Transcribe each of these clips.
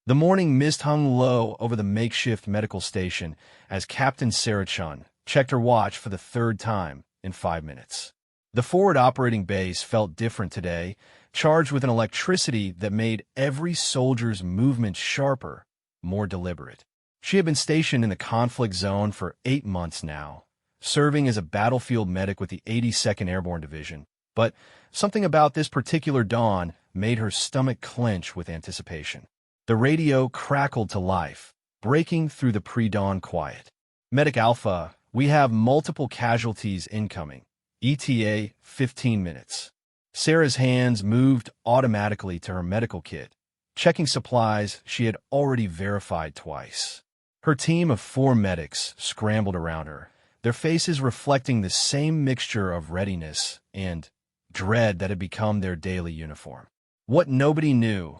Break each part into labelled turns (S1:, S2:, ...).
S1: The morning mist hung low over the makeshift medical station as Captain Sarah Chun checked her watch for the third time in 5 minutes. The forward operating base felt different today, charged with an electricity that made every soldier's movement sharper, more deliberate. She had been stationed in the conflict zone for 8 months now, serving as a battlefield medic with the 82nd Airborne Division, but something about this particular dawn made her stomach clench with anticipation. The radio crackled to life, breaking through the pre-dawn quiet. Medic Alpha, we have multiple casualties incoming. ETA 15 minutes. Sarah's hands moved automatically to her medical kit, checking supplies she had already verified twice. Her team of 4 medics scrambled around her, their faces reflecting the same mixture of readiness and dread that had become their daily uniform. What nobody knew,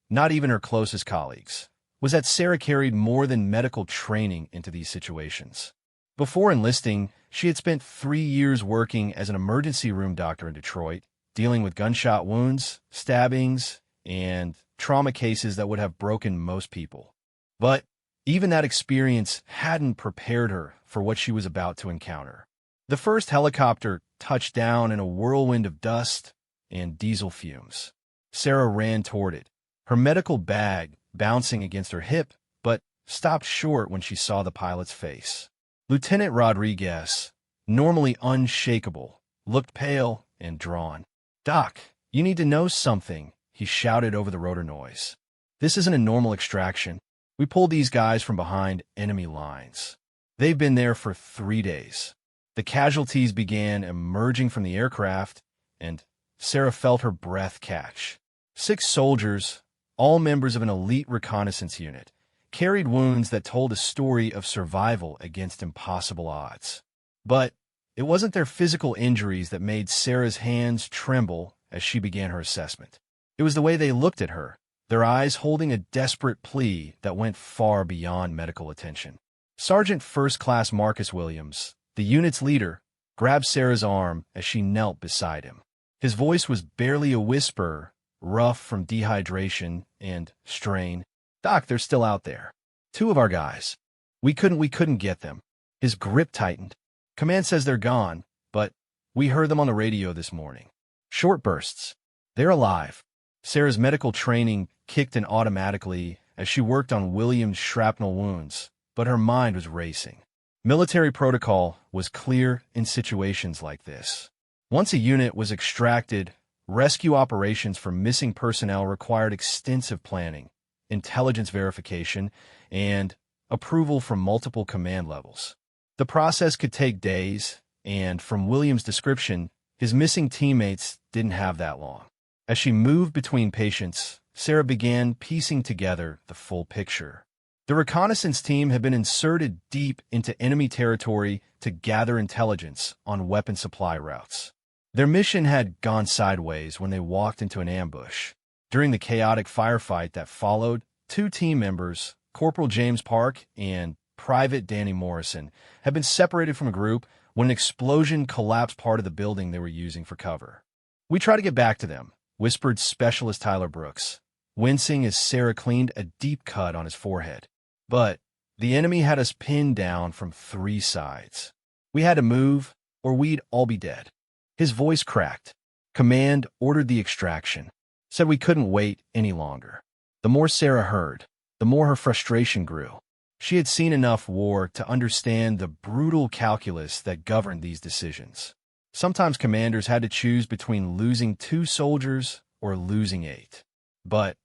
S1: not even her closest colleagues, was that Sarah carried more than medical training into these situations. Before enlisting, she had spent 3 years working as an emergency room doctor in Detroit, dealing with gunshot wounds, stabbings, and trauma cases that would have broken most people. But even that experience hadn't prepared her for what she was about to encounter. The first helicopter touched down in a whirlwind of dust and diesel fumes. Sarah ran toward it, her medical bag bouncing against her hip, but stopped short when she saw the pilot's face. Lieutenant Rodriguez, normally unshakable, looked pale and drawn. "Doc, you need to know something," he shouted over the rotor noise. "This isn't a normal extraction. We pulled these guys from behind enemy lines. They've been there for 3 days." The casualties began emerging from the aircraft, and Sarah felt her breath catch. 6 soldiers, all members of an elite reconnaissance unit, carried wounds that told a story of survival against impossible odds. But it wasn't their physical injuries that made Sarah's hands tremble as she began her assessment. It was the way they looked at her, their eyes holding a desperate plea that went far beyond medical attention. Sergeant First Class Marcus Williams, the unit's leader, grabbed Sarah's arm as she knelt beside him. His voice was barely a whisper, rough from dehydration and strain. "Doc, they're still out there. 2 of our guys. We couldn't get them." His grip tightened. "Command says they're gone, but we heard them on the radio this morning. Short bursts. They're alive." Sarah's medical training kicked in automatically as she worked on William's shrapnel wounds, but her mind was racing. Military protocol was clear in situations like this. Once a unit was extracted, rescue operations for missing personnel required extensive planning, intelligence verification, and approval from multiple command levels. The process could take days, and from William's description, his missing teammates didn't have that long. As she moved between patients, Sarah began piecing together the full picture. The reconnaissance team had been inserted deep into enemy territory to gather intelligence on weapon supply routes. Their mission had gone sideways when they walked into an ambush. During the chaotic firefight that followed, 2 team members, Corporal James Park and Private Danny Morrison, had been separated from a group when an explosion collapsed part of the building they were using for cover. "We try to get back to them," whispered Specialist Tyler Brooks, wincing as Sarah cleaned a deep cut on his forehead. "But the enemy had us pinned down from 3 sides. We had to move, or we'd all be dead." His voice cracked. Command ordered the extraction, said we couldn't wait any longer. The more Sarah heard, the more her frustration grew. She had seen enough war to understand the brutal calculus that governed these decisions. Sometimes commanders had to choose between losing 2 soldiers or losing 8. But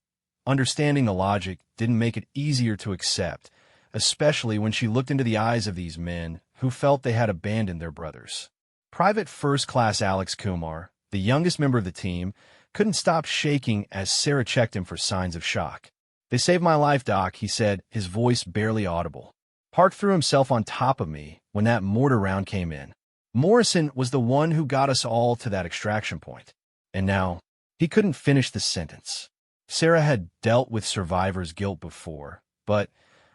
S1: understanding the logic didn't make it easier to accept, especially when she looked into the eyes of these men who felt they had abandoned their brothers. Private First Class Alex Kumar, the youngest member of the team, couldn't stop shaking as Sarah checked him for signs of shock. "They saved my life, Doc," he said, his voice barely audible. "Park threw himself on top of me when that mortar round came in. Morrison was the one who got us all to that extraction point." And now, he couldn't finish the sentence. Sarah had dealt with survivor's guilt before, but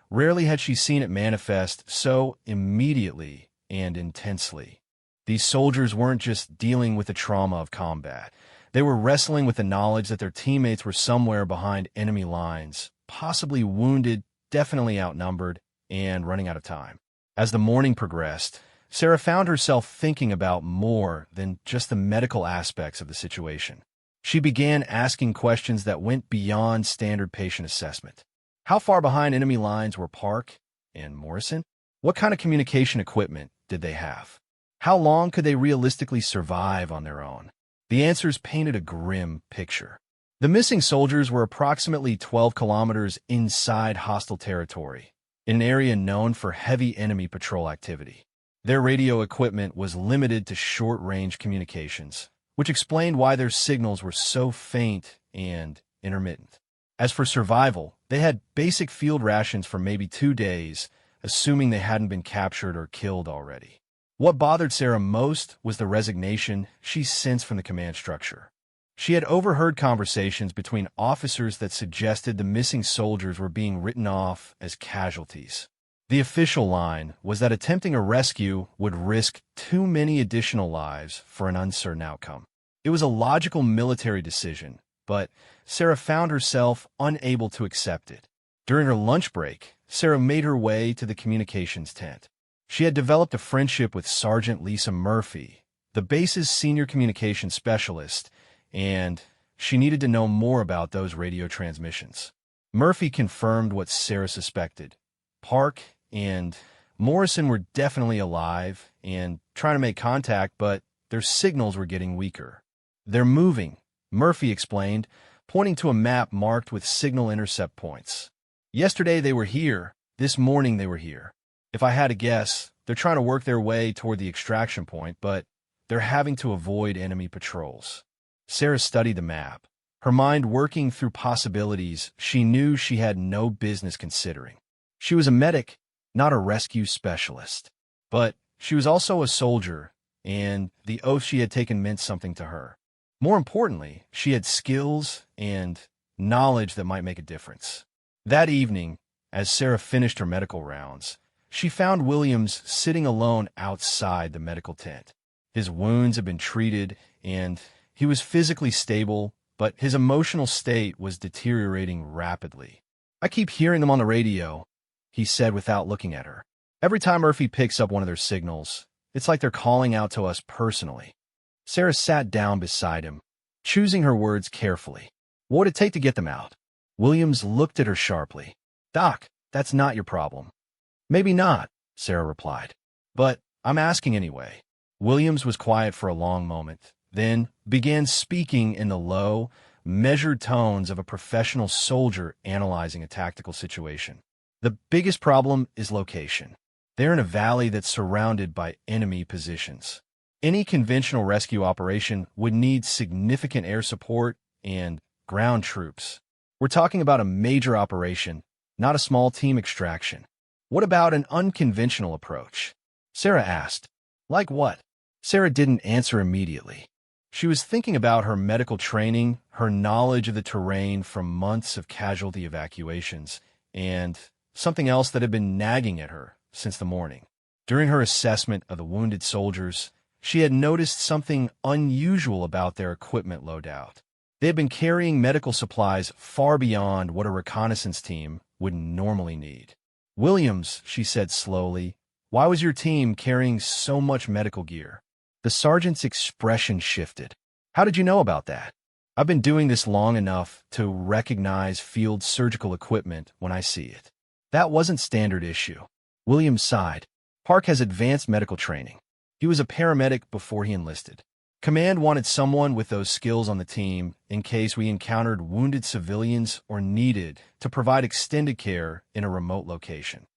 S1: rarely had she seen it manifest so immediately and intensely. These soldiers weren't just dealing with the trauma of combat. They were wrestling with the knowledge that their teammates were somewhere behind enemy lines, possibly wounded, definitely outnumbered, and running out of time. As the morning progressed, Sarah found herself thinking about more than just the medical aspects of the situation. She began asking questions that went beyond standard patient assessment. How far behind enemy lines were Park and Morrison? What kind of communication equipment did they have? How long could they realistically survive on their own? The answers painted a grim picture. The missing soldiers were approximately 12 kilometers inside hostile territory, in an area known for heavy enemy patrol activity. Their radio equipment was limited to short-range communications, which explained why their signals were so faint and intermittent. As for survival, they had basic field rations for maybe 2 days, assuming they hadn't been captured or killed already. What bothered Sarah most was the resignation she sensed from the command structure. She had overheard conversations between officers that suggested the missing soldiers were being written off as casualties. The official line was that attempting a rescue would risk too many additional lives for an uncertain outcome. It was a logical military decision, but Sarah found herself unable to accept it. During her lunch break, Sarah made her way to the communications tent. She had developed a friendship with Sergeant Lisa Murphy, the base's senior communications specialist, and she needed to know more about those radio transmissions. Murphy confirmed what Sarah suspected. Park and Morrison were definitely alive and trying to make contact, but their signals were getting weaker. "They're moving," Murphy explained, pointing to a map marked with signal intercept points. "Yesterday they were here. This morning they were here. If I had to guess, they're trying to work their way toward the extraction point, but they're having to avoid enemy patrols." Sarah studied the map, her mind working through possibilities she knew she had no business considering. She was a medic, not a rescue specialist. But she was also a soldier, and the oath she had taken meant something to her. More importantly, she had skills and knowledge that might make a difference. That evening, as Sarah finished her medical rounds, she found Williams sitting alone outside the medical tent. His wounds had been treated, and he was physically stable, but his emotional state was deteriorating rapidly. "I keep hearing them on the radio," he said without looking at her. "Every time Murphy picks up one of their signals, it's like they're calling out to us personally." Sarah sat down beside him, choosing her words carefully. "What would it take to get them out?" Williams looked at her sharply. "Doc, that's not your problem." "Maybe not," Sarah replied. "But I'm asking anyway." Williams was quiet for a long moment, then began speaking in the low, measured tones of a professional soldier analyzing a tactical situation. "The biggest problem is location. They're in a valley that's surrounded by enemy positions. Any conventional rescue operation would need significant air support and ground troops. We're talking about a major operation, not a small team extraction. What about an unconventional approach?" Sarah asked. "Like what?" Sarah didn't answer immediately. She was thinking about her medical training, her knowledge of the terrain from months of casualty evacuations, and something else that had been nagging at her since the morning. During her assessment of the wounded soldiers, she had noticed something unusual about their equipment loadout. They had been carrying medical supplies far beyond what a reconnaissance team would normally need. "Williams," she said slowly, "why was your team carrying so much medical gear?" The sergeant's expression shifted. "How did you know about that?" "I've been doing this long enough to recognize field surgical equipment when I see it." That wasn't standard issue. Williams sighed. "Park has advanced medical training. He was a paramedic before he enlisted. Command wanted someone with those skills on the team in case we encountered wounded civilians or needed to provide extended care in a remote location."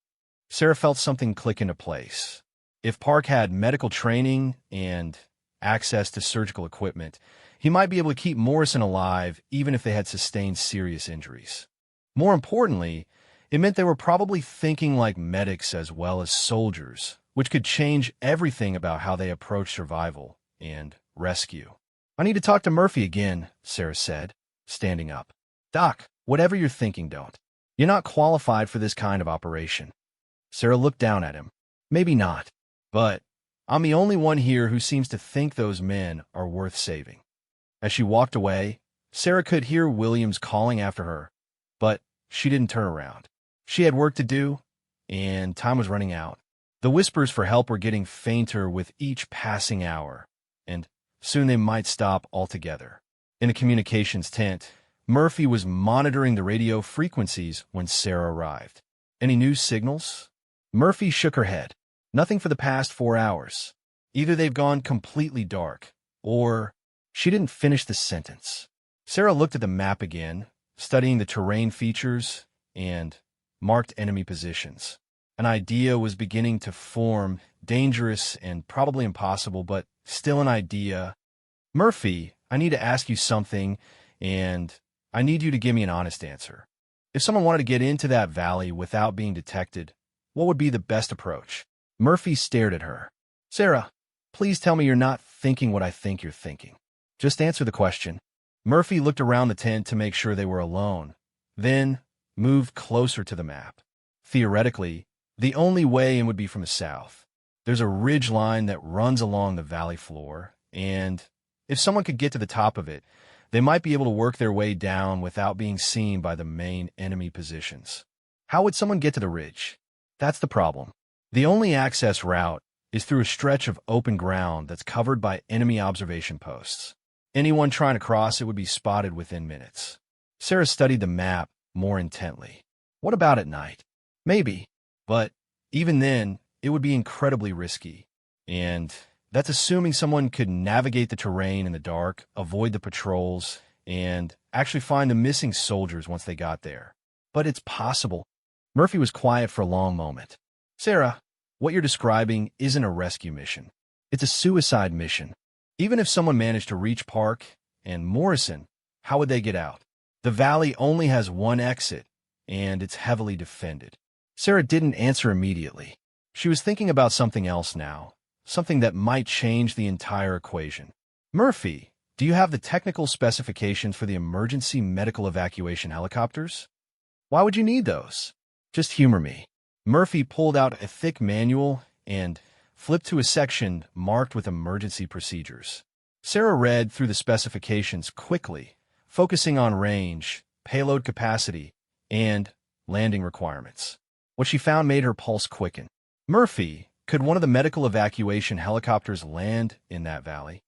S1: Sarah felt something click into place. If Park had medical training and access to surgical equipment, he might be able to keep Morrison alive even if they had sustained serious injuries. More importantly, it meant they were probably thinking like medics as well as soldiers, which could change everything about how they approach survival and rescue. "I need to talk to Murphy again," Sarah said, standing up. "Doc, whatever you're thinking, don't. You're not qualified for this kind of operation." Sarah looked down at him. "Maybe not, but I'm the only one here who seems to think those men are worth saving." As she walked away, Sarah could hear Williams calling after her, but she didn't turn around. She had work to do, and time was running out. The whispers for help were getting fainter with each passing hour, and soon they might stop altogether. In a communications tent, Murphy was monitoring the radio frequencies when Sarah arrived. Any news signals? Murphy shook her head. Nothing for the past 4 hours. Either they've gone completely dark, or she didn't finish the sentence. Sarah looked at the map again, studying the terrain features and marked enemy positions. An idea was beginning to form, dangerous and probably impossible, but still an idea. Murphy, I need to ask you something, and I need you to give me an honest answer. If someone wanted to get into that valley without being detected, what would be the best approach? Murphy stared at her. Sarah, please tell me you're not thinking what I think you're thinking. Just answer the question. Murphy looked around the tent to make sure they were alone, then moved closer to the map. Theoretically, the only way in would be from the south. There's a ridge line that runs along the valley floor, and if someone could get to the top of it, they might be able to work their way down without being seen by the main enemy positions. How would someone get to the ridge? That's the problem. The only access route is through a stretch of open ground that's covered by enemy observation posts. Anyone trying to cross it would be spotted within minutes. Sarah studied the map more intently. What about at night? Maybe, but even then, it would be incredibly risky. And that's assuming someone could navigate the terrain in the dark, avoid the patrols, and actually find the missing soldiers once they got there. But it's possible. Murphy was quiet for a long moment. Sarah, what you're describing isn't a rescue mission. It's a suicide mission. Even if someone managed to reach Park and Morrison, how would they get out? The valley only has one exit, and it's heavily defended. Sarah didn't answer immediately. She was thinking about something else now, something that might change the entire equation. Murphy, do you have the technical specifications for the emergency medical evacuation helicopters? Why would you need those? Just humor me. Murphy pulled out a thick manual and flipped to a section marked with emergency procedures. Sarah read through the specifications quickly, focusing on range, payload capacity, and landing requirements. What she found made her pulse quicken. Murphy, could one of the medical evacuation helicopters land in that valley?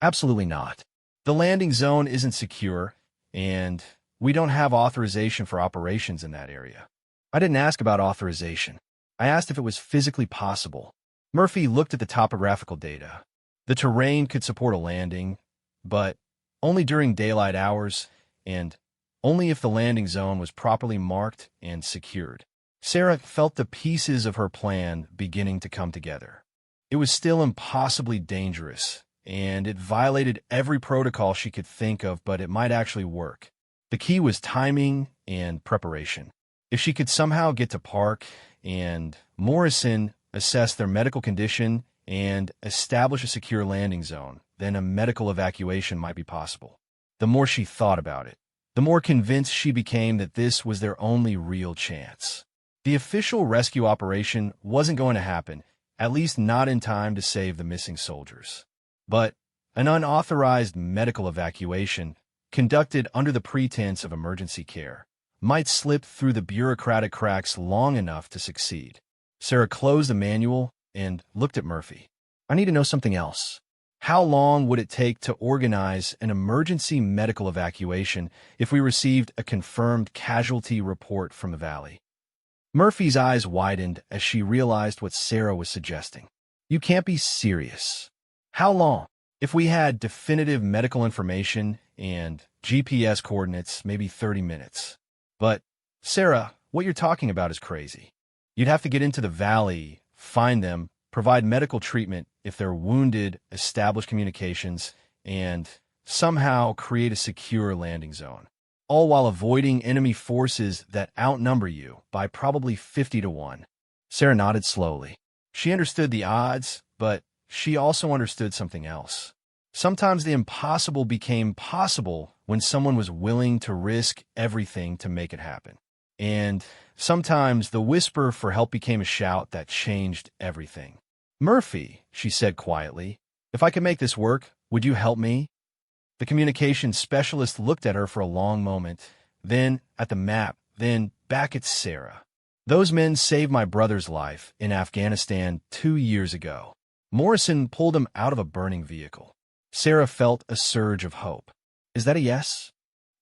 S1: Absolutely not. The landing zone isn't secure, and we don't have authorization for operations in that area. I didn't ask about authorization. I asked if it was physically possible. Murphy looked at the topographical data. The terrain could support a landing, but only during daylight hours, and only if the landing zone was properly marked and secured. Sarah felt the pieces of her plan beginning to come together. It was still impossibly dangerous, and it violated every protocol she could think of, but it might actually work. The key was timing and preparation. If she could somehow get to Park and Morrison, assess their medical condition, and establish a secure landing zone, then a medical evacuation might be possible. The more she thought about it, the more convinced she became that this was their only real chance. The official rescue operation wasn't going to happen, at least not in time to save the missing soldiers. But an unauthorized medical evacuation, conducted under the pretense of emergency care, might slip through the bureaucratic cracks long enough to succeed. Sarah closed the manual and looked at Murphy. I need to know something else. How long would it take to organize an emergency medical evacuation if we received a confirmed casualty report from the valley? Murphy's eyes widened as she realized what Sarah was suggesting. You can't be serious. How long? If we had definitive medical information and GPS coordinates, maybe 30 minutes. But, Sarah, what you're talking about is crazy. You'd have to get into the valley, find them, provide medical treatment if they're wounded, establish communications, and somehow create a secure landing zone, all while avoiding enemy forces that outnumber you by probably 50 to 1. Sarah nodded slowly. She understood the odds, but she also understood something else. Sometimes the impossible became possible when someone was willing to risk everything to make it happen. And sometimes the whisper for help became a shout that changed everything. Murphy, she said quietly, if I could make this work, would you help me? The communications specialist looked at her for a long moment, then at the map, then back at Sarah. Those men saved my brother's life in Afghanistan 2 years ago. Morrison pulled him out of a burning vehicle. Sarah felt a surge of hope. Is that a yes?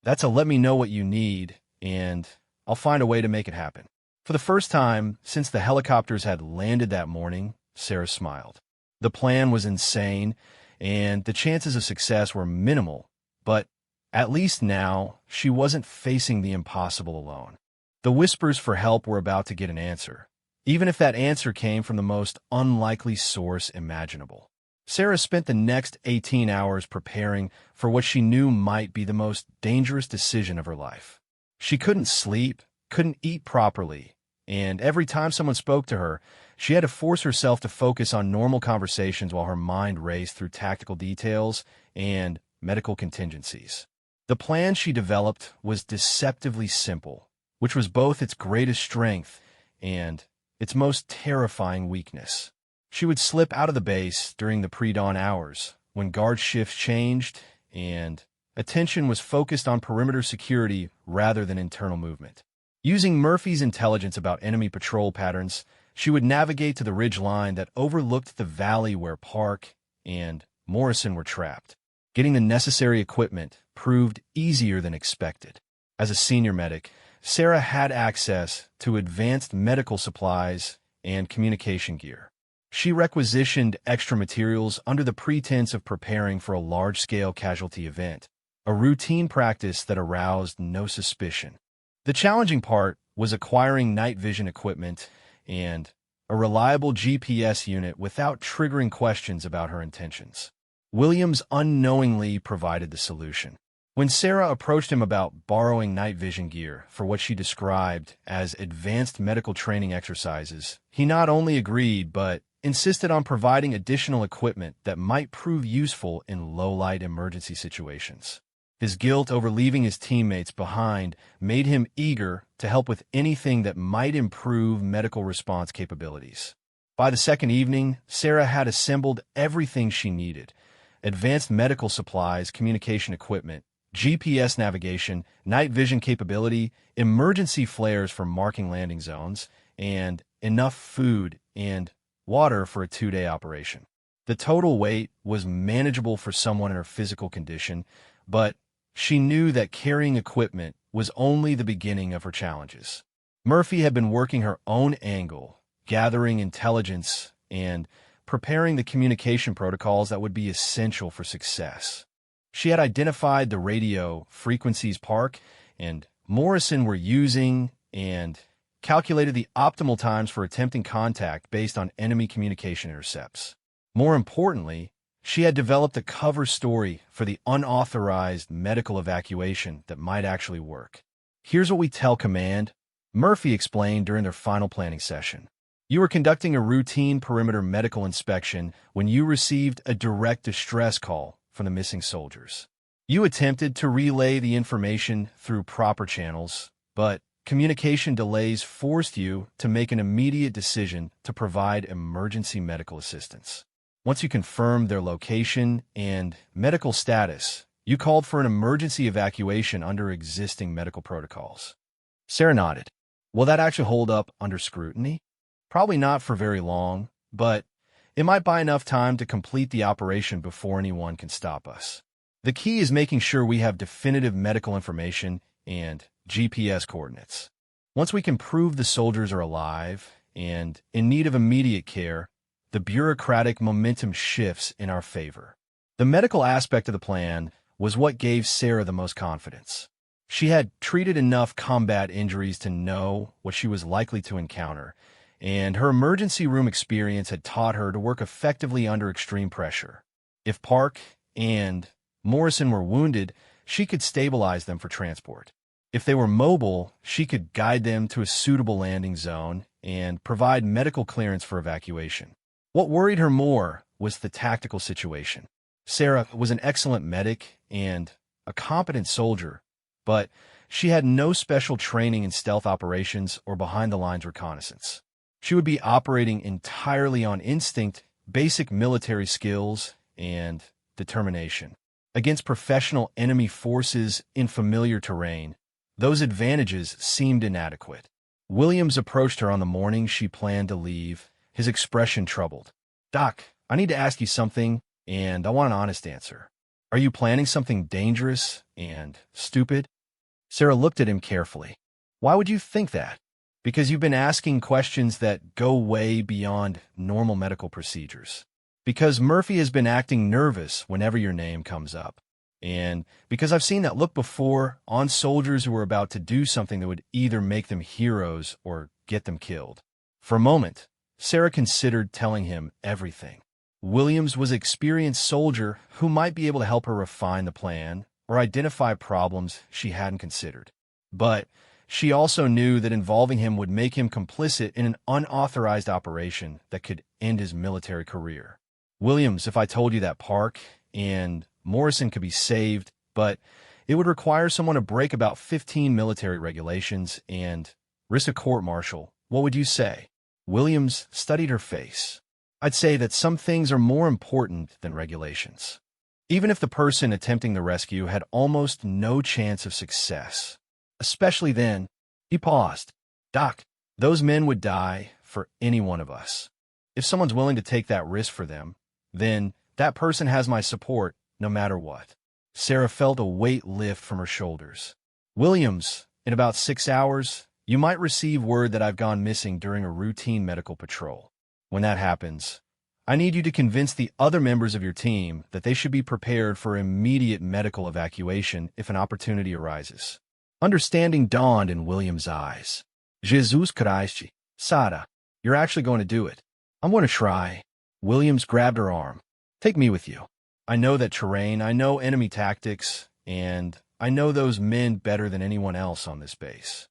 S1: That's a let me know what you need, and I'll find a way to make it happen. For the first time since the helicopters had landed that morning, Sarah smiled. The plan was insane, and the chances of success were minimal, but at least now she wasn't facing the impossible alone. The whispers for help were about to get an answer, even if that answer came from the most unlikely source imaginable. Sarah spent the next 18 hours preparing for what she knew might be the most dangerous decision of her life. She couldn't sleep, couldn't eat properly, and every time someone spoke to her, she had to force herself to focus on normal conversations while her mind raced through tactical details and medical contingencies. The plan she developed was deceptively simple, which was both its greatest strength and its most terrifying weakness. She would slip out of the base during the pre-dawn hours, when guard shifts changed and attention was focused on perimeter security rather than internal movement. Using Murphy's intelligence about enemy patrol patterns, she would navigate to the ridge line that overlooked the valley where Park and Morrison were trapped. Getting the necessary equipment proved easier than expected. As a senior medic, Sarah had access to advanced medical supplies and communication gear. She requisitioned extra materials under the pretense of preparing for a large-scale casualty event, a routine practice that aroused no suspicion. The challenging part was acquiring night vision equipment and a reliable GPS unit without triggering questions about her intentions. Williams unknowingly provided the solution. When Sarah approached him about borrowing night vision gear for what she described as advanced medical training exercises, he not only agreed but insisted on providing additional equipment that might prove useful in low-light emergency situations. His guilt over leaving his teammates behind made him eager to help with anything that might improve medical response capabilities. By the second evening, Sarah had assembled everything she needed: advanced medical supplies, communication equipment, GPS navigation, night vision capability, emergency flares for marking landing zones, and enough food and water for a 2-day operation. The total weight was manageable for someone in her physical condition, but she knew that carrying equipment was only the beginning of her challenges. Murphy had been working her own angle, gathering intelligence and preparing the communication protocols that would be essential for success. She had identified the radio frequencies Park and Morrison were using and calculated the optimal times for attempting contact based on enemy communication intercepts. More importantly, she had developed a cover story for the unauthorized medical evacuation that might actually work. "Here's what we tell command," Murphy explained during their final planning session. "You were conducting a routine perimeter medical inspection when you received a direct distress call from the missing soldiers. You attempted to relay the information through proper channels, but communication delays forced you to make an immediate decision to provide emergency medical assistance. Once you confirmed their location and medical status, you called for an emergency evacuation under existing medical protocols." Sarah nodded. "Will that actually hold up under scrutiny?" "Probably not for very long, but it might buy enough time to complete the operation before anyone can stop us. The key is making sure we have definitive medical information and GPS coordinates. Once we can prove the soldiers are alive and in need of immediate care, the bureaucratic momentum shifts in our favor." The medical aspect of the plan was what gave Sarah the most confidence. She had treated enough combat injuries to know what she was likely to encounter, and her emergency room experience had taught her to work effectively under extreme pressure. If Park and Morrison were wounded, she could stabilize them for transport. If they were mobile, she could guide them to a suitable landing zone and provide medical clearance for evacuation. What worried her more was the tactical situation. Sarah was an excellent medic and a competent soldier, but she had no special training in stealth operations or behind-the-lines reconnaissance. She would be operating entirely on instinct, basic military skills, and determination. Against professional enemy forces in familiar terrain, those advantages seemed inadequate. Williams approached her on the morning she planned to leave, his expression troubled. "Doc, I need to ask you something, and I want an honest answer. Are you planning something dangerous and stupid?" Sarah looked at him carefully. "Why would you think that?" "Because you've been asking questions that go way beyond normal medical procedures. Because Murphy has been acting nervous whenever your name comes up. And because I've seen that look before on soldiers who were about to do something that would either make them heroes or get them killed." For a moment, Sarah considered telling him everything. Williams was an experienced soldier who might be able to help her refine the plan or identify problems she hadn't considered. But she also knew that involving him would make him complicit in an unauthorized operation that could end his military career. "Williams, if I told you that Park and Morrison could be saved, but it would require someone to break about 15 military regulations and risk a court-martial, what would you say?" Williams studied her face. "I'd say that some things are more important than regulations. Even if the person attempting the rescue had almost no chance of success. Especially then," he paused. "Doc, those men would die for any one of us. If someone's willing to take that risk for them, then that person has my support no matter what." Sarah felt a weight lift from her shoulders. "Williams, in about 6 hours, you might receive word that I've gone missing during a routine medical patrol. When that happens, I need you to convince the other members of your team that they should be prepared for immediate medical evacuation if an opportunity arises." Understanding dawned in Williams' eyes. "Jesus Christ, Sarah, you're actually going to do it." "I'm going to try." Williams grabbed her arm. "Take me with you. I know that terrain, I know enemy tactics, and I know those men better than anyone else on this base."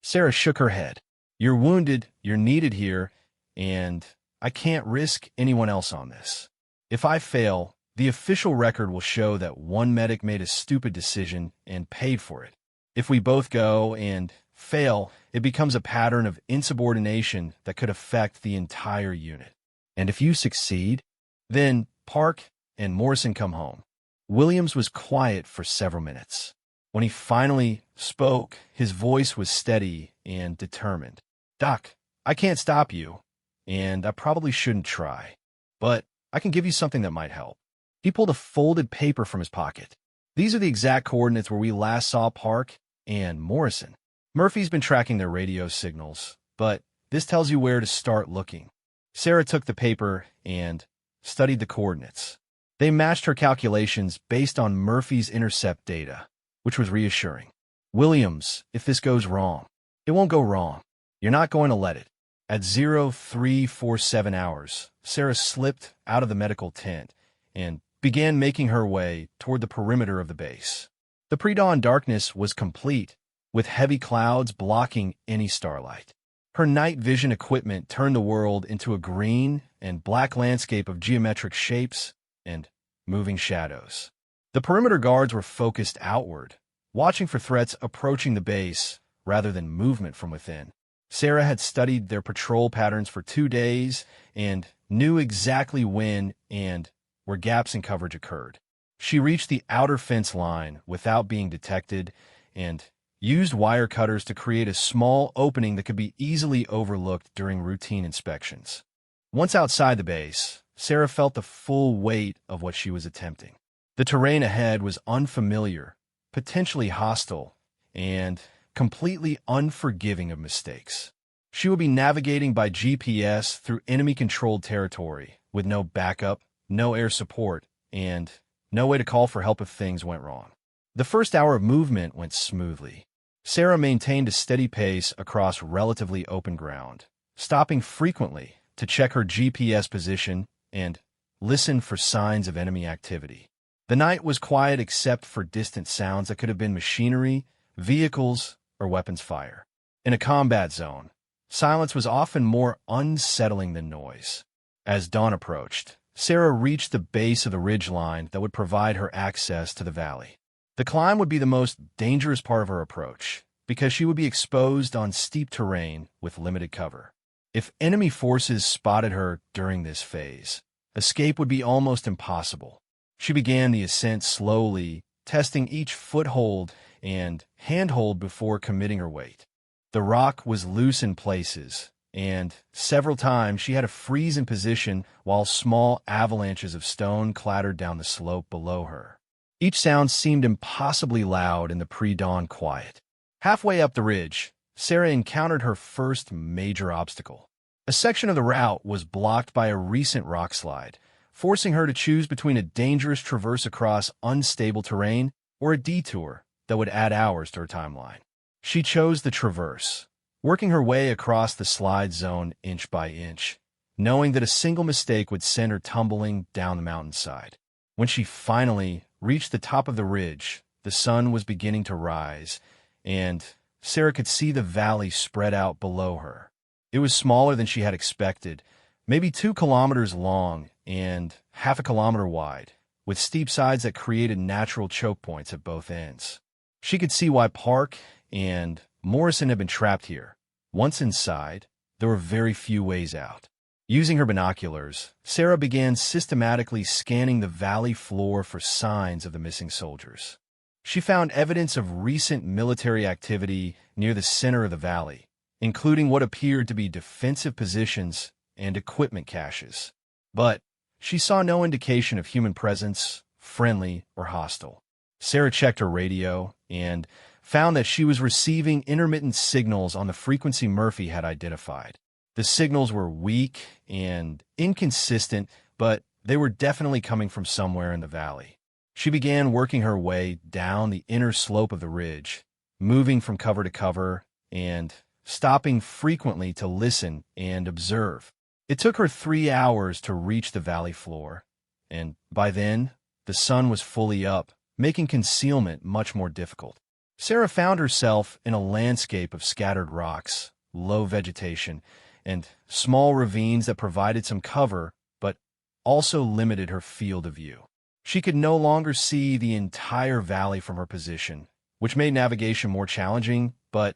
S1: Sarah shook her head. "You're wounded, you're needed here, and I can't risk anyone else on this. If I fail, the official record will show that one medic made a stupid decision and paid for it. If we both go and fail, it becomes a pattern of insubordination that could affect the entire unit. And if you succeed, then Park and Morrison come home." Williams was quiet for several minutes. When he finally spoke, his voice was steady and determined. "Doc, I can't stop you, and I probably shouldn't try, but I can give you something that might help." He pulled a folded paper from his pocket. "These are the exact coordinates where we last saw Park and Morrison. Murphy's been tracking their radio signals, but this tells you where to start looking." Sarah took the paper and studied the coordinates. They matched her calculations based on Murphy's intercept data, which was reassuring. "Williams, if this goes wrong, it won't go wrong. You're not going to let it." At 0347 hours, Sarah slipped out of the medical tent and began making her way toward the perimeter of the base. The pre-dawn darkness was complete, with heavy clouds blocking any starlight. Her night vision equipment turned the world into a green and black landscape of geometric shapes and moving shadows. The perimeter guards were focused outward, watching for threats approaching the base rather than movement from within. Sarah had studied their patrol patterns for 2 days and knew exactly when and where gaps in coverage occurred. She reached the outer fence line without being detected and used wire cutters to create a small opening that could be easily overlooked during routine inspections. Once outside the base, Sarah felt the full weight of what she was attempting. The terrain ahead was unfamiliar, potentially hostile, and completely unforgiving of mistakes. She would be navigating by GPS through enemy-controlled territory with no backup, no air support, and no way to call for help if things went wrong. The first hour of movement went smoothly. Sarah maintained a steady pace across relatively open ground, stopping frequently to check her GPS position and listen for signs of enemy activity. The night was quiet except for distant sounds that could have been machinery, vehicles, or weapons fire. In a combat zone, silence was often more unsettling than noise. As dawn approached, Sarah reached the base of the ridgeline that would provide her access to the valley. The climb would be the most dangerous part of her approach, because she would be exposed on steep terrain with limited cover. If enemy forces spotted her during this phase, escape would be almost impossible. She began the ascent slowly, testing each foothold and handhold before committing her weight. The rock was loose in places, and several times she had to freeze in position while small avalanches of stone clattered down the slope below her. Each sound seemed impossibly loud in the pre-dawn quiet. Halfway up the ridge, Sarah encountered her first major obstacle. A section of the route was blocked by a recent rock slide, forcing her to choose between a dangerous traverse across unstable terrain or a detour that would add hours to her timeline. She chose the traverse, working her way across the slide zone inch by inch, knowing that a single mistake would send her tumbling down the mountainside. When she finally reached the top of the ridge, the sun was beginning to rise, and Sarah could see the valley spread out below her. It was smaller than she had expected, maybe 2 kilometers long and half a kilometer wide, with steep sides that created natural choke points at both ends. She could see why Park and Morrison had been trapped here. Once inside, there were very few ways out. Using her binoculars, Sarah began systematically scanning the valley floor for signs of the missing soldiers. She found evidence of recent military activity near the center of the valley, including what appeared to be defensive positions and equipment caches. But she saw no indication of human presence, friendly or hostile. Sarah checked her radio and found that she was receiving intermittent signals on the frequency Murphy had identified. The signals were weak and inconsistent, but they were definitely coming from somewhere in the valley. She began working her way down the inner slope of the ridge, moving from cover to cover and stopping frequently to listen and observe. It took her 3 hours to reach the valley floor, and by then, the sun was fully up, making concealment much more difficult. Sarah found herself in a landscape of scattered rocks, low vegetation, and small ravines that provided some cover, but also limited her field of view. She could no longer see the entire valley from her position, which made navigation more challenging, but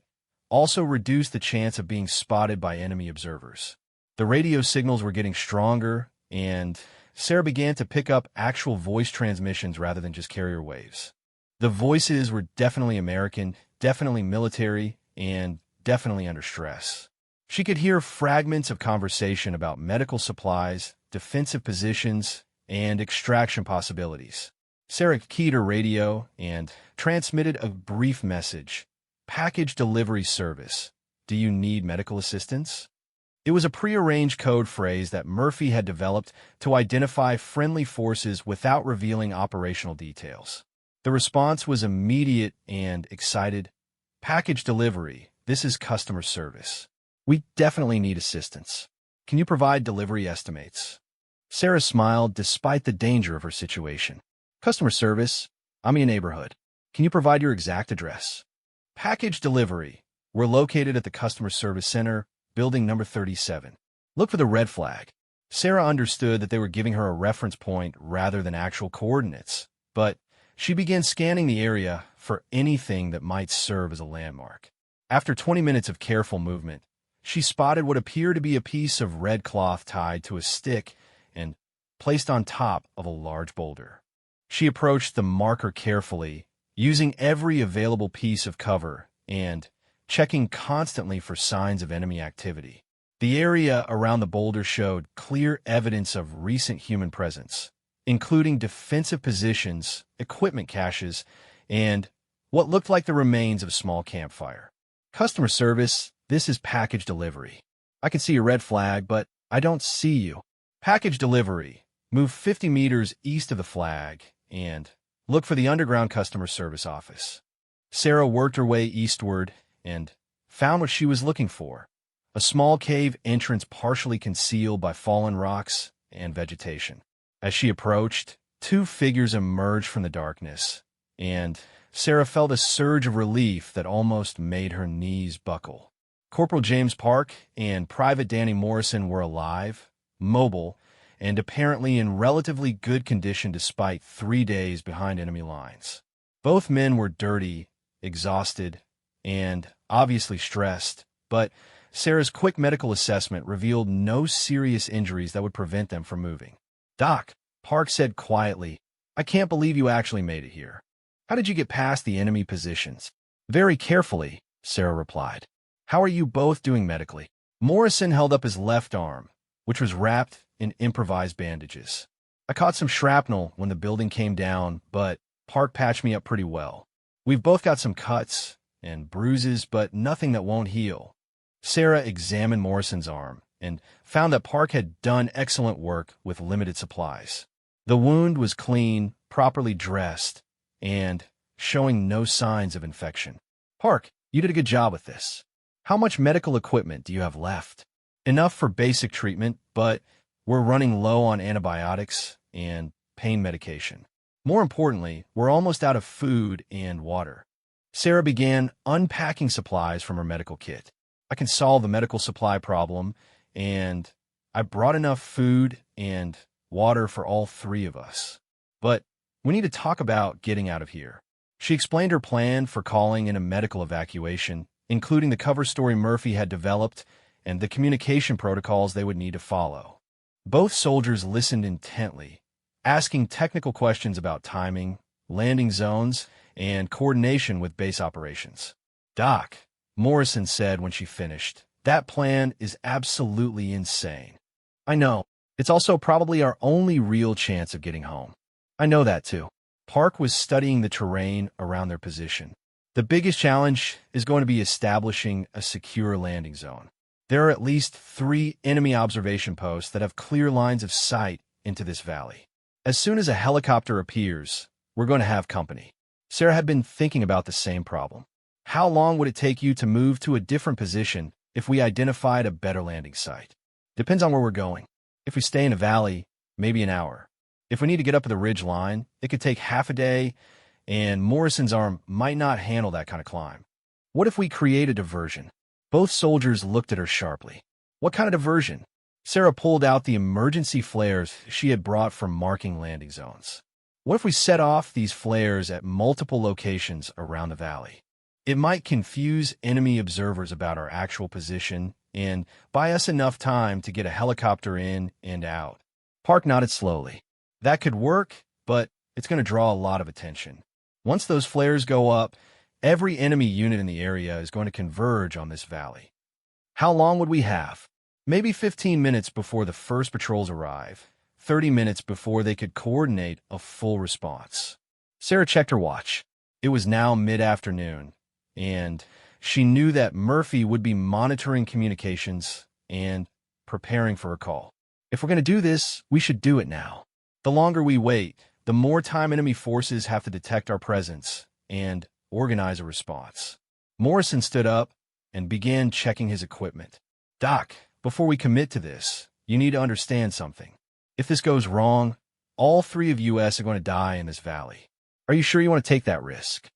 S1: also reduced the chance of being spotted by enemy observers. The radio signals were getting stronger, and Sarah began to pick up actual voice transmissions rather than just carrier waves. The voices were definitely American, definitely military, and definitely under stress. She could hear fragments of conversation about medical supplies, defensive positions, and extraction possibilities. Sarah keyed her radio and transmitted a brief message. Package delivery service. Do you need medical assistance? It was a prearranged code phrase that Murphy had developed to identify friendly forces without revealing operational details. The response was immediate and excited. Package delivery. This is customer service. We definitely need assistance. Can you provide delivery estimates? Sarah smiled despite the danger of her situation. Customer service. I'm in your neighborhood. Can you provide your exact address? Package delivery. We're located at the customer service center, building number 37. Look for the red flag. Sarah understood that they were giving her a reference point rather than actual coordinates, but she began scanning the area for anything that might serve as a landmark. After 20 minutes of careful movement, she spotted what appeared to be a piece of red cloth tied to a stick and placed on top of a large boulder. She approached the marker carefully, using every available piece of cover and checking constantly for signs of enemy activity. The area around the boulder showed clear evidence of recent human presence, including defensive positions, equipment caches, and what looked like the remains of a small campfire. Customer service, this is package delivery. I can see your red flag, but I don't see you. Package delivery. Move 50 meters east of the flag and look for the underground customer service office. Sarah worked her way eastward and found what she was looking for, a small cave entrance partially concealed by fallen rocks and vegetation. As she approached, 2 figures emerged from the darkness, and Sarah felt a surge of relief that almost made her knees buckle. Corporal James Park and Private Danny Morrison were alive, mobile, and apparently in relatively good condition despite 3 days behind enemy lines. Both men were dirty, exhausted, and obviously stressed, but Sarah's quick medical assessment revealed no serious injuries that would prevent them from moving. "Doc," Park said quietly, "I can't believe you actually made it here." How did you get past the enemy positions? Very carefully, Sarah replied. How are you both doing medically? Morrison held up his left arm, which was wrapped in improvised bandages. I caught some shrapnel when the building came down, but Park patched me up pretty well. We've both got some cuts and bruises, but nothing that won't heal. Sarah examined Morrison's arm and found that Park had done excellent work with limited supplies. The wound was clean, properly dressed, and showing no signs of infection. Park, you did a good job with this. How much medical equipment do you have left? Enough for basic treatment, but we're running low on antibiotics and pain medication. More importantly, we're almost out of food and water. Sarah began unpacking supplies from her medical kit. I can solve the medical supply problem, and I brought enough food and water for all three of us. But we need to talk about getting out of here. She explained her plan for calling in a medical evacuation, including the cover story Murphy had developed and the communication protocols they would need to follow. Both soldiers listened intently, asking technical questions about timing, landing zones, and coordination with base operations. Doc, Morrison said when she finished, that plan is absolutely insane. I know. It's also probably our only real chance of getting home. I know that too. Park was studying the terrain around their position. The biggest challenge is going to be establishing a secure landing zone. There are at least 3 enemy observation posts that have clear lines of sight into this valley. As soon as a helicopter appears, we're going to have company. Sarah had been thinking about the same problem. How long would it take you to move to a different position if we identified a better landing site? Depends on where we're going. If we stay in a valley, maybe an hour. If we need to get up the ridge line, it could take half a day, and Morrison's arm might not handle that kind of climb. What if we create a diversion? Both soldiers looked at her sharply. What kind of diversion? Sarah pulled out the emergency flares she had brought for marking landing zones. What if we set off these flares at multiple locations around the valley? It might confuse enemy observers about our actual position and buy us enough time to get a helicopter in and out. Park nodded slowly. That could work, but it's going to draw a lot of attention. Once those flares go up, every enemy unit in the area is going to converge on this valley. How long would we have? Maybe 15 minutes before the first patrols arrive, 30 minutes before they could coordinate a full response. Sarah checked her watch. It was now mid-afternoon, and she knew that Murphy would be monitoring communications and preparing for a call. If we're going to do this, we should do it now. The longer we wait, the more time enemy forces have to detect our presence and organize a response. Morrison stood up and began checking his equipment. Doc, before we commit to this, you need to understand something. If this goes wrong, all 3 of us are going to die in this valley. Are you sure you want to take that risk?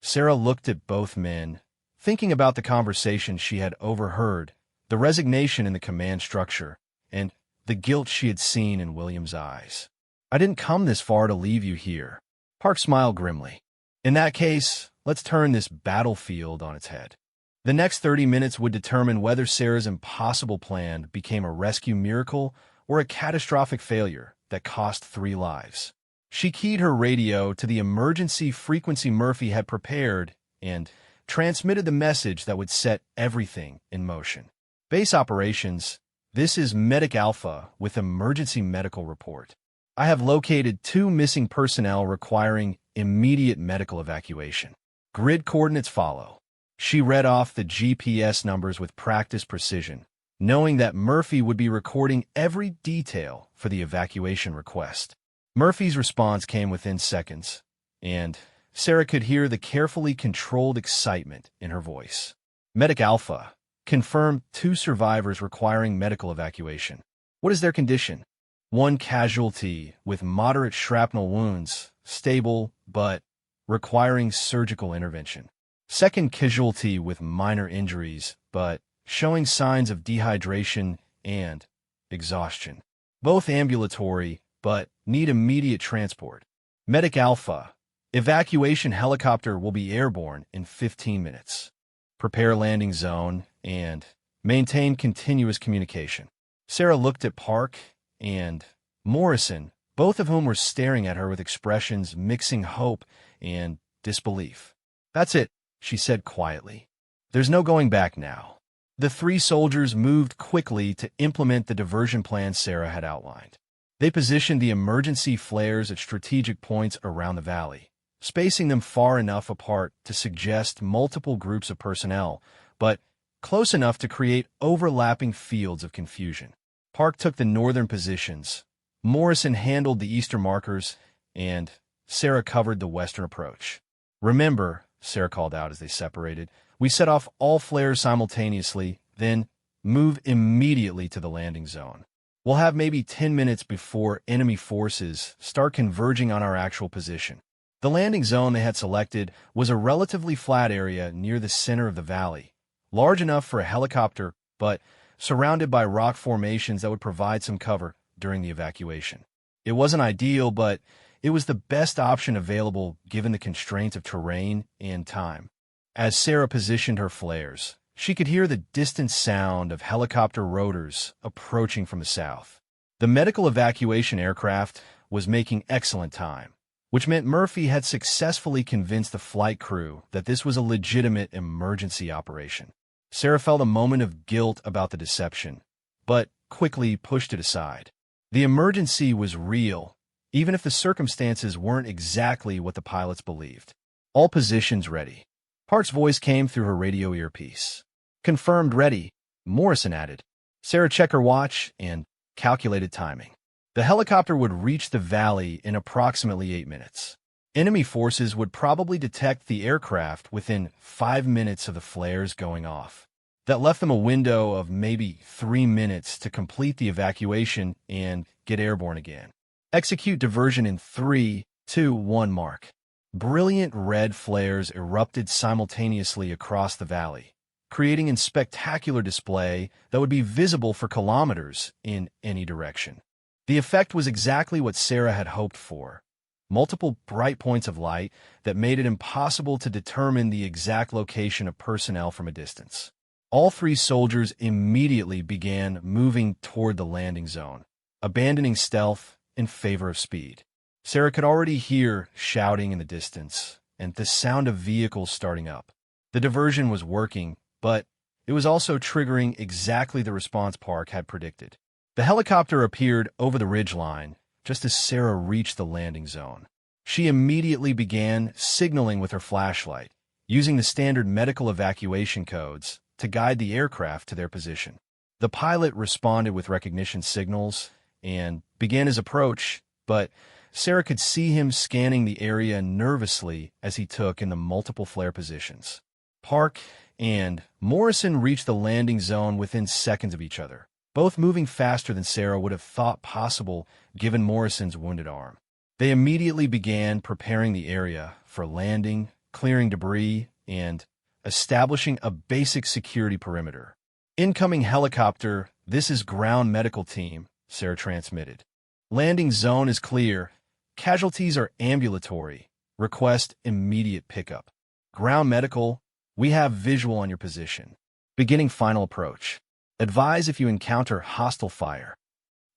S1: Sarah looked at both men, thinking about the conversation she had overheard, the resignation in the command structure, and the guilt she had seen in William's eyes. I didn't come this far to leave you here. Park smiled grimly. In that case, let's turn this battlefield on its head. The next 30 minutes would determine whether Sarah's impossible plan became a rescue miracle or a catastrophic failure that cost 3 lives. She keyed her radio to the emergency frequency Murphy had prepared and transmitted the message that would set everything in motion. Base operations, this is Medic Alpha with emergency medical report. I have located 2 missing personnel requiring immediate medical evacuation. Grid coordinates follow. She read off the GPS numbers with practiced precision, knowing that Murphy would be recording every detail for the evacuation request. Murphy's response came within seconds, and Sarah could hear the carefully controlled excitement in her voice. Medic Alpha confirmed 2 survivors requiring medical evacuation. What is their condition? 1 casualty with moderate shrapnel wounds, stable but requiring surgical intervention. 2nd casualty with minor injuries but showing signs of dehydration and exhaustion. Both ambulatory but need immediate transport. Medic Alpha, evacuation helicopter will be airborne in 15 minutes. Prepare landing zone and maintain continuous communication. Sarah looked at Park and Morrison, both of whom were staring at her with expressions mixing hope and disbelief. "That's it," she said quietly. "There's no going back now." The three soldiers moved quickly to implement the diversion plan Sarah had outlined. They positioned the emergency flares at strategic points around the valley, spacing them far enough apart to suggest multiple groups of personnel, but close enough to create overlapping fields of confusion. Park took the northern positions, Morrison handled the eastern markers, and Sarah covered the western approach. "Remember," Sarah called out as they separated, "we set off all flares simultaneously, then move immediately to the landing zone. We'll have maybe 10 minutes before enemy forces start converging on our actual position." The landing zone they had selected was a relatively flat area near the center of the valley, large enough for a helicopter, but surrounded by rock formations that would provide some cover during the evacuation. It wasn't ideal, but it was the best option available given the constraints of terrain and time. As Sarah positioned her flares, she could hear the distant sound of helicopter rotors approaching from the south. The medical evacuation aircraft was making excellent time, which meant Murphy had successfully convinced the flight crew that this was a legitimate emergency operation. Sarah felt a moment of guilt about the deception, but quickly pushed it aside. The emergency was real, even if the circumstances weren't exactly what the pilots believed. "All positions ready." Park's voice came through her radio earpiece. "Confirmed ready," Morrison added. Sarah checked her watch and calculated timing. The helicopter would reach the valley in approximately 8 minutes. Enemy forces would probably detect the aircraft within 5 minutes of the flares going off. That left them a window of maybe 3 minutes to complete the evacuation and get airborne again. Execute diversion in 3, 2, 1 mark. Brilliant red flares erupted simultaneously across the valley, creating a spectacular display that would be visible for kilometers in any direction. The effect was exactly what Sarah had hoped for. Multiple bright points of light that made it impossible to determine the exact location of personnel from a distance. All three soldiers immediately began moving toward the landing zone, abandoning stealth in favor of speed. Sarah could already hear shouting in the distance and the sound of vehicles starting up. The diversion was working, but it was also triggering exactly the response Park had predicted. The helicopter appeared over the ridgeline just as Sarah reached the landing zone. She immediately began signaling with her flashlight, using the standard medical evacuation codes to guide the aircraft to their position. The pilot responded with recognition signals and began his approach, but Sarah could see him scanning the area nervously as he took in the multiple flare positions. Park and Morrison reached the landing zone within seconds of each other, both moving faster than Sarah would have thought possible given Morrison's wounded arm. They immediately began preparing the area for landing, clearing debris, and establishing a basic security perimeter. "Incoming helicopter, this is ground medical team," Sarah transmitted. "Landing zone is clear. Casualties are ambulatory. Request immediate pickup. Ground medical, we have visual on your position. Beginning final approach. Advise if you encounter hostile fire."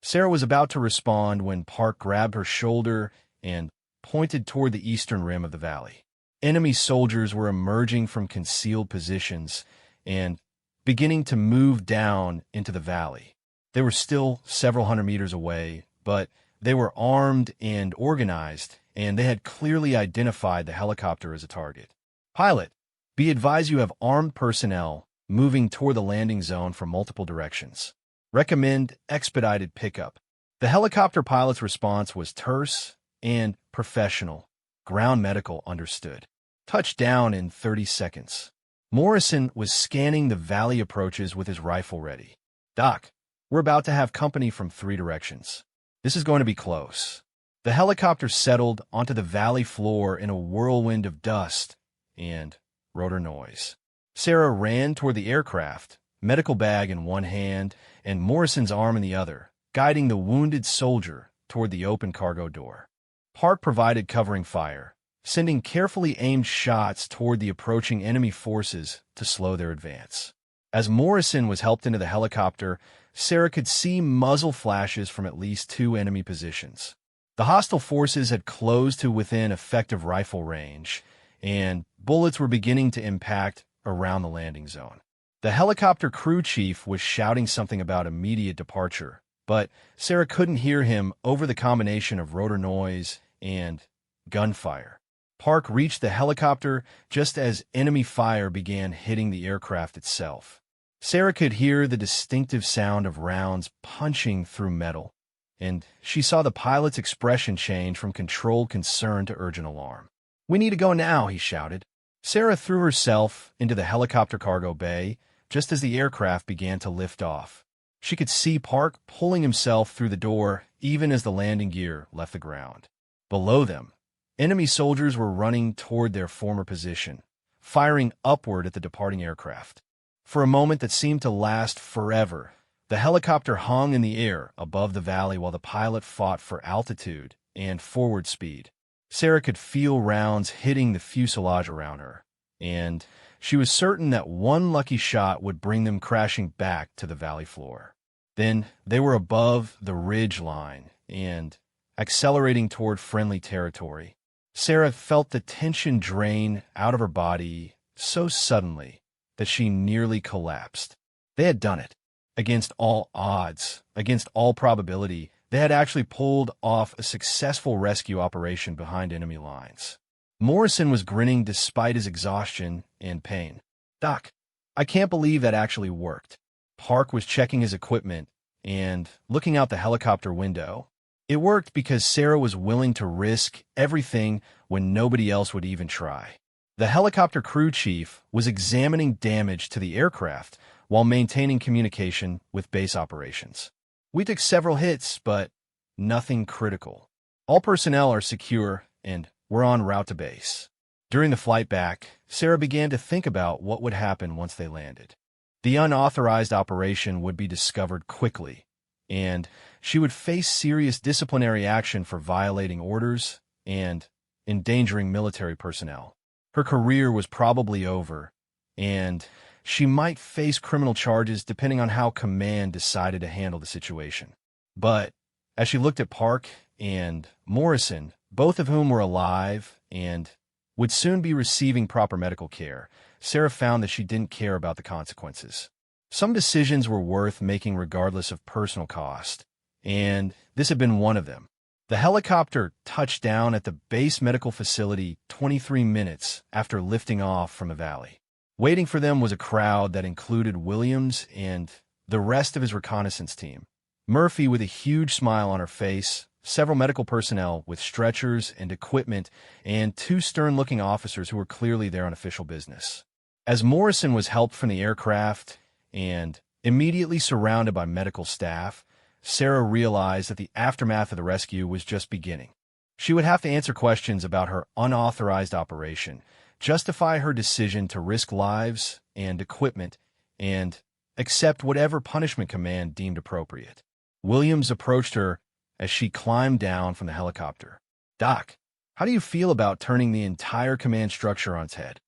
S1: Sarah was about to respond when Park grabbed her shoulder and pointed toward the eastern rim of the valley. Enemy soldiers were emerging from concealed positions and beginning to move down into the valley. They were still several hundred meters away, but they were armed and organized, and they had clearly identified the helicopter as a target. "Pilot, be advised you have armed personnel moving toward the landing zone from multiple directions. Recommend expedited pickup." The helicopter pilot's response was terse and professional. Ground medical understood. Touchdown in 30 seconds. Morrison was scanning the valley approaches with his rifle ready. "Doc, we're about to have company from 3 directions. This is going to be close." The helicopter settled onto the valley floor in a whirlwind of dust and rotor noise. Sarah ran toward the aircraft, medical bag in one hand and Morrison's arm in the other, guiding the wounded soldier toward the open cargo door. Park provided covering fire, sending carefully aimed shots toward the approaching enemy forces to slow their advance. As Morrison was helped into the helicopter, Sarah could see muzzle flashes from at least 2 enemy positions. The hostile forces had closed to within effective rifle range, and bullets were beginning to impact around the landing zone. The helicopter crew chief was shouting something about immediate departure, but Sarah couldn't hear him over the combination of rotor noise and gunfire. Park reached the helicopter just as enemy fire began hitting the aircraft itself. Sarah could hear the distinctive sound of rounds punching through metal, and she saw the pilot's expression change from controlled concern to urgent alarm. "We need to go now," he shouted. Sarah threw herself into the helicopter cargo bay just as the aircraft began to lift off. She could see Park pulling himself through the door even as the landing gear left the ground. Below them, enemy soldiers were running toward their former position, firing upward at the departing aircraft. For a moment that seemed to last forever, the helicopter hung in the air above the valley while the pilot fought for altitude and forward speed. Sarah could feel rounds hitting the fuselage around her, and she was certain that one lucky shot would bring them crashing back to the valley floor. Then they were above the ridge line and accelerating toward friendly territory. Sarah felt the tension drain out of her body so suddenly that she nearly collapsed. They had done it. Against all odds, against all probability, they had actually pulled off a successful rescue operation behind enemy lines. Morrison was grinning despite his exhaustion and pain. "Doc, I can't believe that actually worked." Park was checking his equipment and looking out the helicopter window. It worked because Sarah was willing to risk everything when nobody else would even try. The helicopter crew chief was examining damage to the aircraft while maintaining communication with base operations. "We took several hits, but nothing critical. All personnel are secure, and we're en route to base." During the flight back, Sarah began to think about what would happen once they landed. The unauthorized operation would be discovered quickly, and she would face serious disciplinary action for violating orders and endangering military personnel. Her career was probably over, and she might face criminal charges depending on how command decided to handle the situation. But as she looked at Park and Morrison, both of whom were alive and would soon be receiving proper medical care, Sarah found that she didn't care about the consequences. Some decisions were worth making regardless of personal cost, and this had been one of them. The helicopter touched down at the base medical facility 23 minutes after lifting off from the valley. Waiting for them was a crowd that included Williams and the rest of his reconnaissance team. Murphy with a huge smile on her face, several medical personnel with stretchers and equipment, and two stern-looking officers who were clearly there on official business. As Morrison was helped from the aircraft and immediately surrounded by medical staff, Sarah realized that the aftermath of the rescue was just beginning. She would have to answer questions about her unauthorized operation, justify her decision to risk lives and equipment, and accept whatever punishment command deemed appropriate. Williams approached her as she climbed down from the helicopter. "Doc, how do you feel about turning the entire command structure on its head?"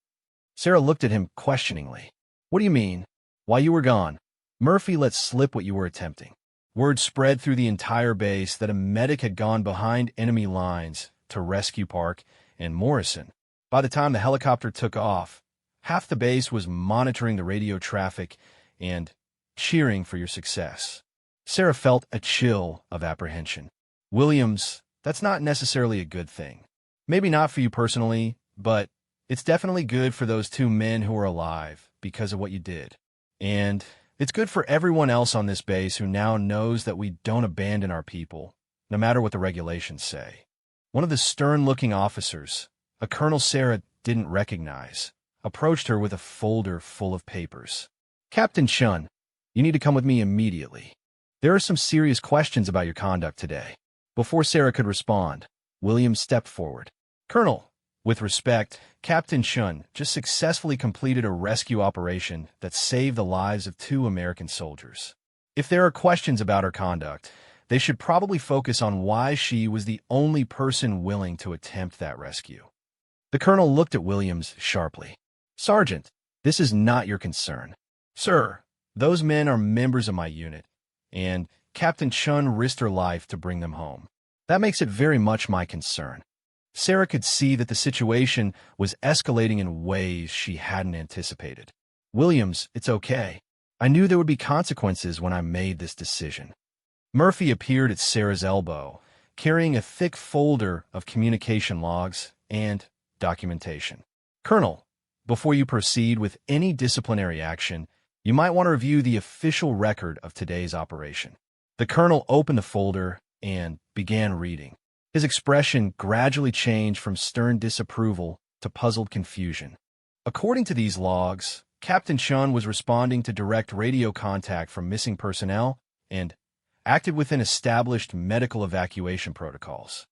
S1: Sarah looked at him questioningly. "What do you mean?" "While you were gone, Murphy let slip what you were attempting. Word spread through the entire base that a medic had gone behind enemy lines to rescue Park and Morrison. By the time the helicopter took off, half the base was monitoring the radio traffic and cheering for your success." Sarah felt a chill of apprehension. "Williams, that's not necessarily a good thing. Maybe not for you personally, but it's definitely good for those two men who are alive because of what you did. And it's good for everyone else on this base who now knows that we don't abandon our people, no matter what the regulations say." One of the stern-looking officers, a colonel Sarah didn't recognize, approached her with a folder full of papers. "Captain Chun, you need to come with me immediately. There are some serious questions about your conduct today." Before Sarah could respond, Williams stepped forward. "Colonel, with respect, Captain Chun just successfully completed a rescue operation that saved the lives of 2 American soldiers. If there are questions about her conduct, they should probably focus on why she was the only person willing to attempt that rescue." The colonel looked at Williams sharply. "Sergeant, this is not your concern." "Sir, those men are members of my unit, and Captain Chun risked her life to bring them home. That makes it very much my concern." Sarah could see that the situation was escalating in ways she hadn't anticipated. Williams, it's okay. I knew there would be consequences when I made this decision. Murphy appeared at Sarah's elbow, carrying a thick folder of communication logs and documentation. Colonel, before you proceed with any disciplinary action, you might want to review the official record of today's operation. The colonel opened the folder and began reading. His expression gradually changed from stern disapproval to puzzled confusion. According to these logs, Captain Chun was responding to direct radio contact from missing personnel and acted within established medical evacuation protocols.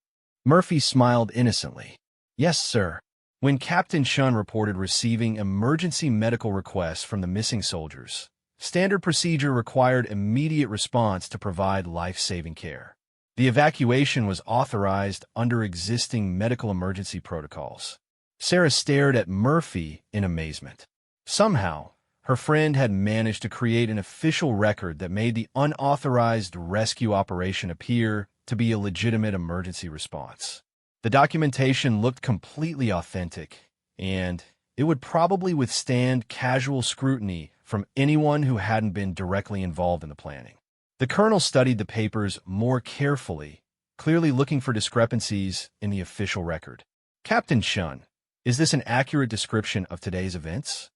S1: Murphy smiled innocently. Yes, sir. When Captain Chun reported receiving emergency medical requests from the missing soldiers, standard procedure required immediate response to provide life-saving care. The evacuation was authorized under existing medical emergency protocols. Sarah stared at Murphy in amazement. Somehow, her friend had managed to create an official record that made the unauthorized rescue operation appear to be a legitimate emergency response. The documentation looked completely authentic, and it would probably withstand casual scrutiny from anyone who hadn't been directly involved in the planning. The colonel studied the papers more carefully, clearly looking for discrepancies in the official record. Captain Chun, is this an accurate description of today's events?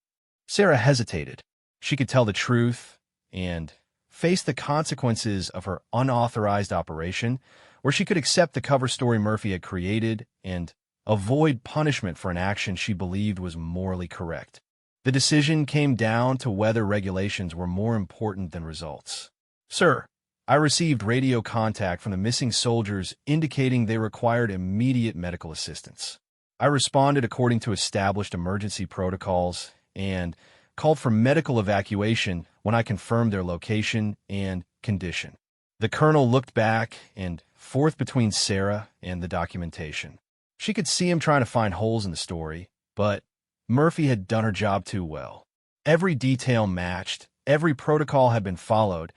S1: Sarah hesitated. She could tell the truth and face the consequences of her unauthorized operation, or she could accept the cover story Murphy had created and avoid punishment for an action she believed was morally correct. The decision came down to whether regulations were more important than results. Sir, I received radio contact from the missing soldiers indicating they required immediate medical assistance. I responded according to established emergency protocols and called for medical evacuation when I confirmed their location and condition. The colonel looked back and forth between Sarah and the documentation. She could see him trying to find holes in the story, but Murphy had done her job too well. Every detail matched, every protocol had been followed,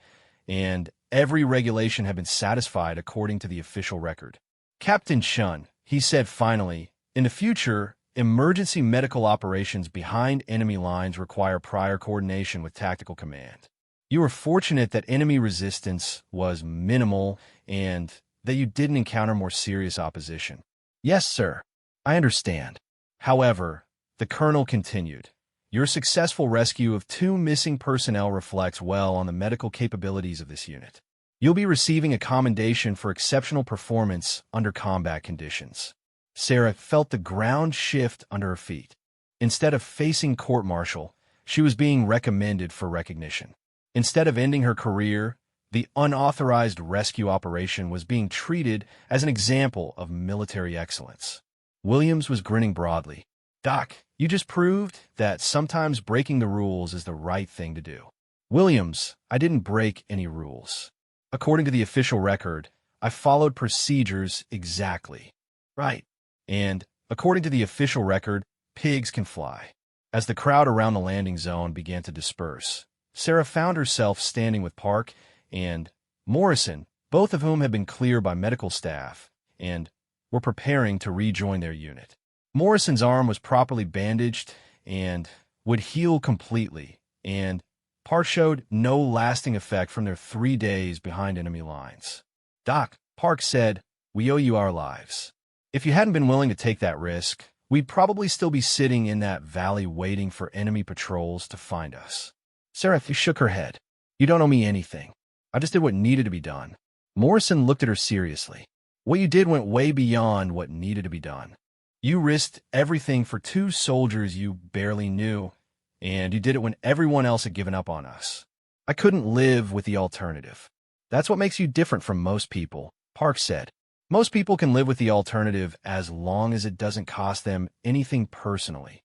S1: and every regulation had been satisfied according to the official record. Captain Chun, he said finally, in the future, emergency medical operations behind enemy lines require prior coordination with tactical command. You were fortunate that enemy resistance was minimal and that you didn't encounter more serious opposition. Yes, sir. I understand. However, the colonel continued, your successful rescue of 2 missing personnel reflects well on the medical capabilities of this unit. You'll be receiving a commendation for exceptional performance under combat conditions. Sarah felt the ground shift under her feet. Instead of facing court-martial, she was being recommended for recognition. Instead of ending her career, the unauthorized rescue operation was being treated as an example of military excellence. Williams was grinning broadly. Doc, you just proved that sometimes breaking the rules is the right thing to do. Williams, I didn't break any rules. According to the official record, I followed procedures exactly. Right. And, according to the official record, pigs can fly. As the crowd around the landing zone began to disperse, Sarah found herself standing with Park and Morrison, both of whom had been cleared by medical staff and were preparing to rejoin their unit. Morrison's arm was properly bandaged and would heal completely, and Park showed no lasting effect from their 3 days behind enemy lines. Doc, Park said, we owe you our lives. If you hadn't been willing to take that risk, we'd probably still be sitting in that valley waiting for enemy patrols to find us. Sarah shook her head. You don't owe me anything. I just did what needed to be done. Morrison looked at her seriously. What you did went way beyond what needed to be done. You risked everything for 2 soldiers you barely knew, and you did it when everyone else had given up on us. I couldn't live with the alternative. That's what makes you different from most people, Park said. Most people can live with the alternative as long as it doesn't cost them anything personally.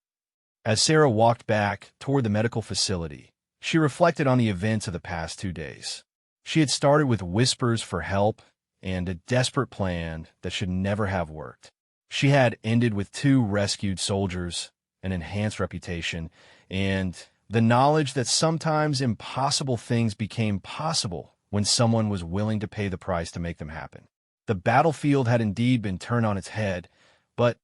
S1: As Sarah walked back toward the medical facility, she reflected on the events of the past 2 days. She had started with whispers for help and a desperate plan that should never have worked. She had ended with 2 rescued soldiers, an enhanced reputation, and the knowledge that sometimes impossible things became possible when someone was willing to pay the price to make them happen. The battlefield had indeed been turned on its head, but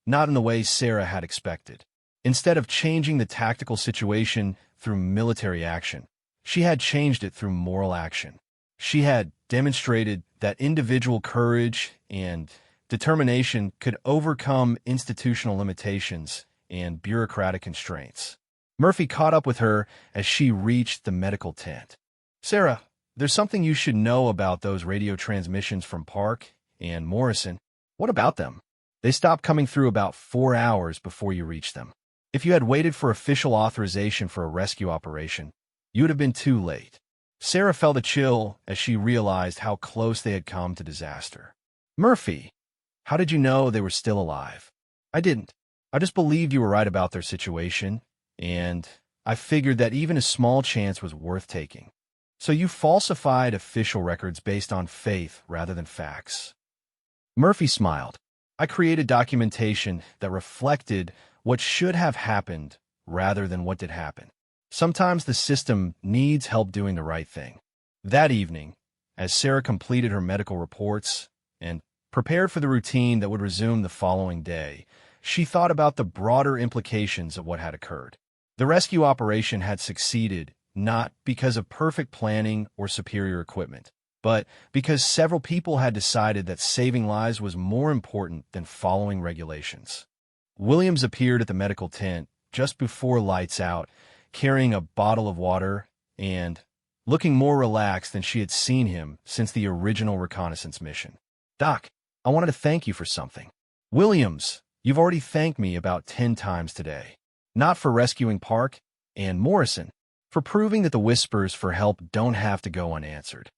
S1: not in the way Sarah had expected. Instead of changing the tactical situation through military action, she had changed it through moral action. She had demonstrated that individual courage and determination could overcome institutional limitations and bureaucratic constraints. Murphy caught up with her as she reached the medical tent. "Sarah, there's something you should know about those radio transmissions from Park and Morrison." "What about them?" "They stopped coming through about 4 hours before you reached them. If you had waited for official authorization for a rescue operation, you would have been too late." Sarah felt a chill as she realized how close they had come to disaster. "Murphy, how did you know they were still alive?" "I didn't. I just believed you were right about their situation, and I figured that even a small chance was worth taking." "So you falsified official records based on faith rather than facts?" Murphy smiled. "I created documentation that reflected what should have happened rather than what did happen. Sometimes the system needs help doing the right thing." That evening, as Sarah completed her medical reports and prepared for the routine that would resume the following day, she thought about the broader implications of what had occurred. The rescue operation had succeeded not because of perfect planning or superior equipment, but because several people had decided that saving lives was more important than following regulations. Williams appeared at the medical tent just before lights out, carrying a bottle of water and looking more relaxed than she had seen him since the original reconnaissance mission. "Doc, I wanted to thank you for something." "Williams, you've already thanked me about 10 times today. Not for rescuing Park and Morrison, for proving that the whispers for help don't have to go unanswered."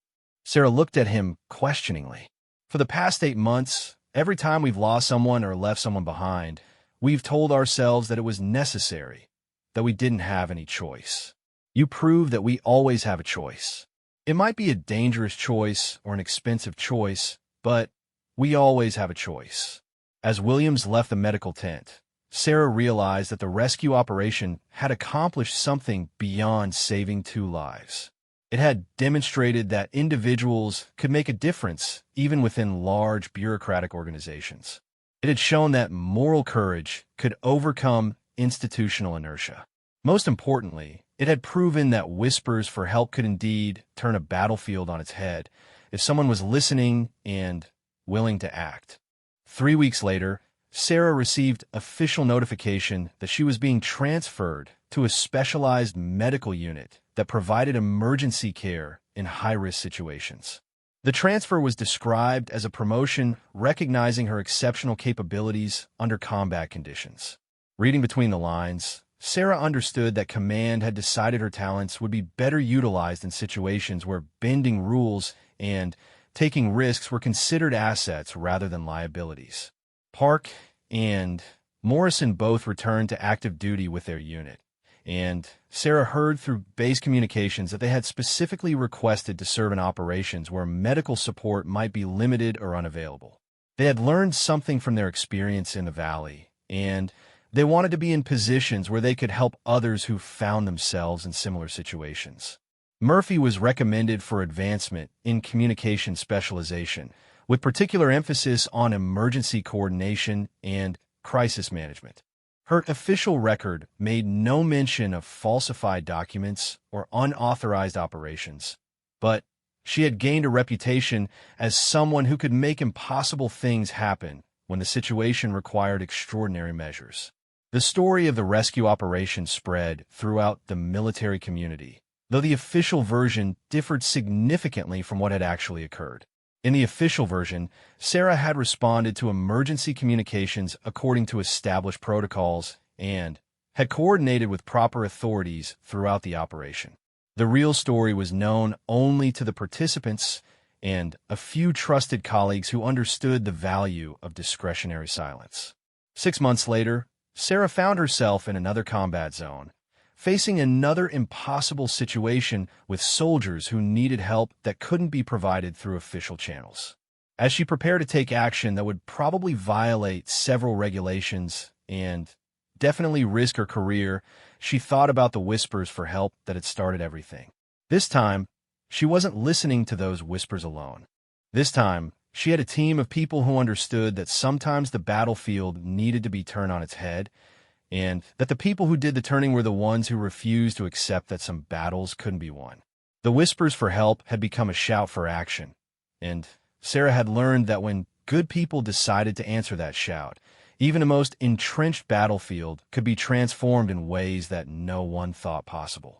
S1: Sarah looked at him questioningly. "For the past 8 months, every time we've lost someone or left someone behind, we've told ourselves that it was necessary, that we didn't have any choice. You proved that we always have a choice. It might be a dangerous choice or an expensive choice, but we always have a choice." As Williams left the medical tent, Sarah realized that the rescue operation had accomplished something beyond saving 2 lives. It had demonstrated that individuals could make a difference even within large bureaucratic organizations. It had shown that moral courage could overcome institutional inertia. Most importantly, it had proven that whispers for help could indeed turn a battlefield on its head if someone was listening and willing to act. 3 weeks later, Sarah received official notification that she was being transferred to a specialized medical unit that provided emergency care in high-risk situations. The transfer was described as a promotion recognizing her exceptional capabilities under combat conditions. Reading between the lines, Sarah understood that command had decided her talents would be better utilized in situations where bending rules and taking risks were considered assets rather than liabilities. Park and Morrison both returned to active duty with their unit, and Sarah heard through base communications that they had specifically requested to serve in operations where medical support might be limited or unavailable. They had learned something from their experience in the Valley, and they wanted to be in positions where they could help others who found themselves in similar situations. Murphy was recommended for advancement in communication specialization, with particular emphasis on emergency coordination and crisis management. Her official record made no mention of falsified documents or unauthorized operations, but she had gained a reputation as someone who could make impossible things happen when the situation required extraordinary measures. The story of the rescue operation spread throughout the military community, though the official version differed significantly from what had actually occurred. In the official version, Sarah had responded to emergency communications according to established protocols and had coordinated with proper authorities throughout the operation. The real story was known only to the participants and a few trusted colleagues who understood the value of discretionary silence. 6 months later, Sarah found herself in another combat zone, facing another impossible situation with soldiers who needed help that couldn't be provided through official channels. As she prepared to take action that would probably violate several regulations and definitely risk her career, she thought about the whispers for help that had started everything. This time, she wasn't listening to those whispers alone. This time, She had a team of people who understood that sometimes the battlefield needed to be turned on its head, and that the people who did the turning were the ones who refused to accept that some battles couldn't be won. The whispers for help had become a shout for action, and Sarah had learned that when good people decided to answer that shout, even the most entrenched battlefield could be transformed in ways that no one thought possible.